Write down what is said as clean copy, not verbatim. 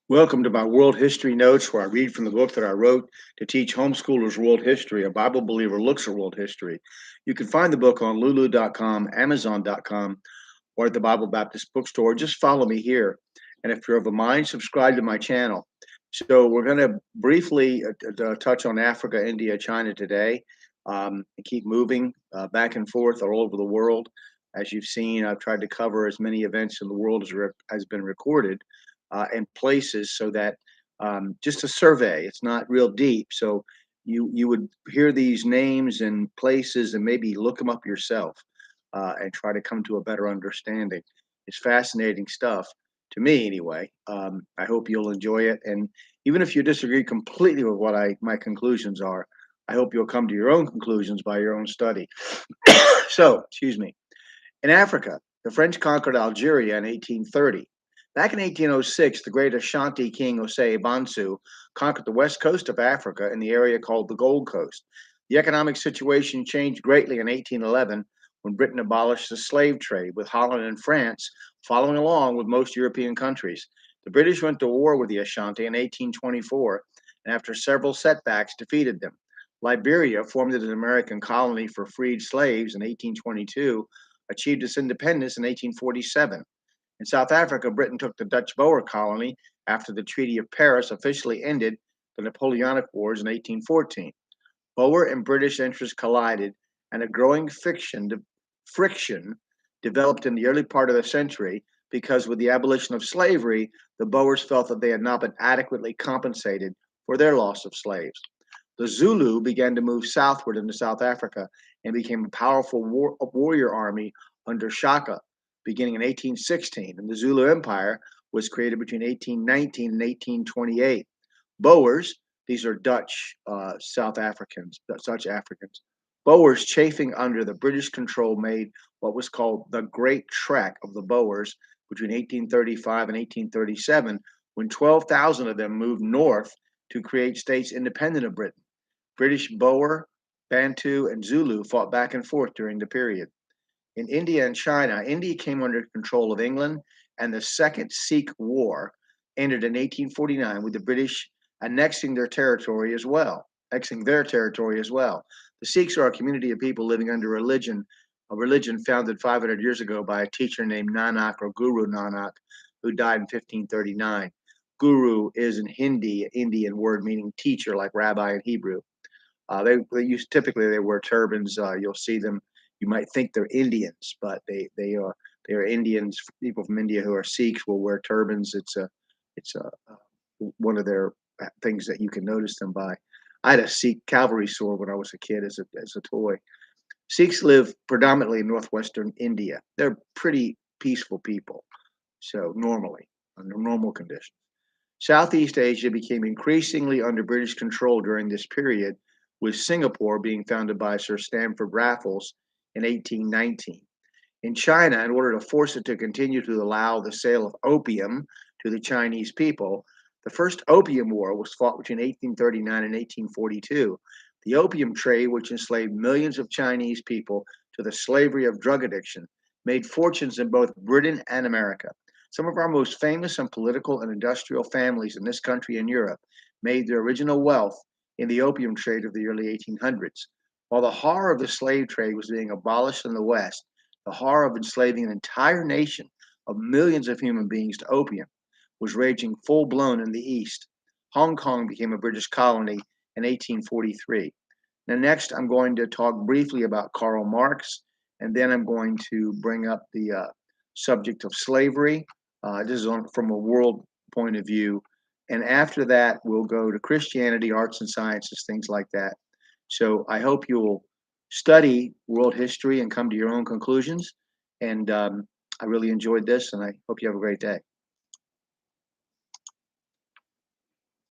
Welcome to my World History Notes, where I read from the book that I wrote to teach homeschoolers world history. A Bible believer looks at world history. You can find the book on lulu.com, amazon.com, or at the Bible Baptist bookstore. Just follow me here. And if you're of a mind, subscribe to my channel. So, we're going to briefly touch on Africa, India, China today, and keep moving back and forth all over the world. As you've seen, I've tried to cover as many events in the world as has been recorded and places so that just a survey, it's not real deep. So you would hear these names and places and maybe look them up yourself and try to come to a better understanding. It's fascinating stuff to me anyway. I hope you'll enjoy it. And even if you disagree completely with what my conclusions are, I hope you'll come to your own conclusions by your own study. So, excuse me. In Africa, the French conquered Algeria in 1830. Back in 1806, the great Ashanti king Osei Bansu conquered the west coast of Africa in the area called the Gold Coast. The economic situation changed greatly in 1811 when Britain abolished the slave trade, with Holland and France following along with most European countries. The British went to war with the Ashanti in 1824 and, after several setbacks, defeated them. Liberia, formed as an American colony for freed slaves in 1822, achieved its independence in 1847. In South Africa, Britain took the Dutch Boer colony after the Treaty of Paris officially ended the Napoleonic Wars in 1814. Boer and British interests collided, and a growing friction developed in the early part of the century because, with the abolition of slavery, the Boers felt that they had not been adequately compensated for their loss of slaves. The Zulu began to move southward into South Africa and became a powerful warrior army under Shaka beginning in 1816, and the Zulu Empire was created between 1819 and 1828. Boers, these are South Africans, Dutch Africans. Boers, chafing under the British control, made what was called the Great Trek of the Boers between 1835 and 1837, when 12,000 of them moved north to create states independent of Britain. British Boer, Bantu, and Zulu fought back and forth during the period. In India and China, India came under control of England, and the Second Sikh War ended in 1849 with the British annexing their territory as well. The Sikhs are a community of people living under a religion founded 500 years ago by a teacher named Nanak, or Guru Nanak, who died in 1539. Guru is in Hindi, Indian word meaning teacher, like rabbi in Hebrew. Typically they wear turbans. You'll see them. You might think they're Indians, but they are Indians. People from India who are Sikhs will wear turbans. It's one of their things that you can notice them by. I had a Sikh cavalry sword when I was a kid as a toy. Sikhs live predominantly in northwestern India. They're pretty peaceful people. So normally, under normal conditions. Southeast Asia became increasingly under British control during this period, with Singapore being founded by Sir Stamford Raffles in 1819. In China, in order to force it to continue to allow the sale of opium to the Chinese people, the first Opium War was fought between 1839 and 1842. The opium trade, which enslaved millions of Chinese people to the slavery of drug addiction, made fortunes in both Britain and America. Some of our most famous and political and industrial families in this country and Europe made their original wealth in the opium trade of the early 1800s. While the horror of the slave trade was being abolished in the West, the horror of enslaving an entire nation of millions of human beings to opium was raging full blown in the East. Hong Kong became a British colony in 1843. Now, next, I'm going to talk briefly about Karl Marx, and then I'm going to bring up the subject of slavery. This is from a world point of view. And after that, we'll go to Christianity, arts and sciences, things like that. So I hope you'll study world history and come to your own conclusions. And I really enjoyed this, and I hope you have a great day.